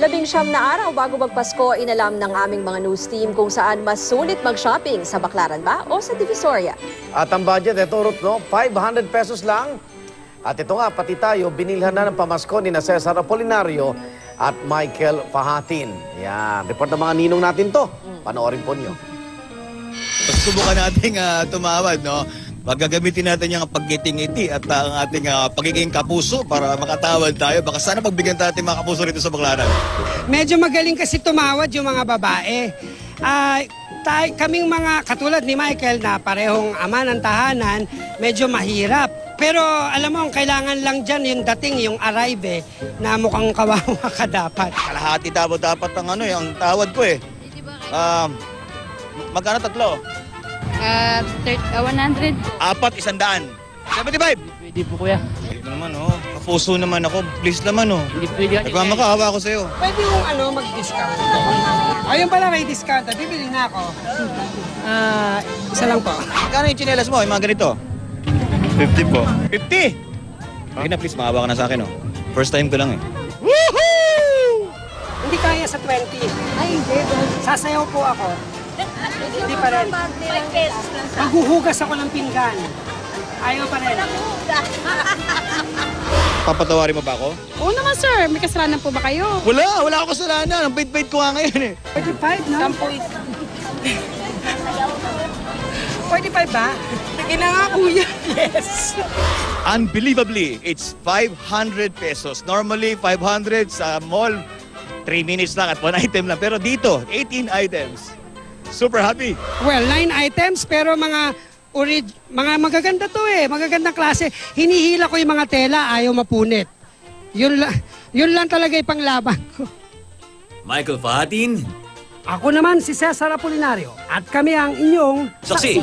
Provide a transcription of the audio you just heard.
19 na araw bago magpasko, inalam ng aming mga news team kung saan mas sulit mag-shopping, sa Baclaran ba o sa Divisoria. At ang budget, ito Ruth, no? 500 pesos lang. At ito nga, pati tayo, binilhan na ng pamasko ni na Cesar Apolinario at Michael Fahatin. Yan, report ng mga ninong natin to. Panoorin po nyo. Subukan nating tumawad, no? Magagamitin natin yung pagngiti-ngiti at ang ating pagiging kapuso para makatawad tayo. Baka sana pagbigyan natin mga kapuso rito sa Baclaran. Medyo magaling kasi tumawad yung mga babae. Kaming mga katulad ni Michael na parehong ama ng tahanan, medyo mahirap. Pero alam mo, ang kailangan lang dyan yung dating, yung arrive na mukhang kawawa ka dapat. Kalahati dapat ang tawad ko eh. Magkano tatlo? 100. Apat, 100. 75. Pwede po kuya. Ito naman, oh. Kapuso naman ako. Please naman, oh. Hindi pwede. Nagmamakahawa ako sa'yo. Pwede yung mag-discount. Ayun pala, may discount. Bibili na ako. Isa lang po. Magkano yung tsinelas mo? Yung mga ganito? 50 po. 50? Sige na, please. Makahawa ka na sa akin, oh. First time ko lang, eh. Woohoo! Hindi kaya sa 20. Ay, hindi. Sasayaw po ako. Hindi pa rin. Maghuhugas ako ng pinggan. Ayaw pa rin. Papatawarin mo ba ako? Oo naman sir, may kasalanan po ba kayo? Wala akong kasalanan. Ang bait-bait ko nga ngayon, eh. 45, no? 45 ba? Sige na nga, kuya. Yes. Unbelievably, it's 500 pesos. Normally, 500 sa mall, 3 minutes lang at 1 item lang. Pero dito, 18 items. Super happy. Well, 9 items pero mga magaganda to eh. Magagandang klase. Hinihila ko yung mga tela, ayaw mapunit. Yun lang talaga yung panglaban ko. Michael Fahatin, Ako naman si Cesar Apolinario at kami ang inyong Saksi.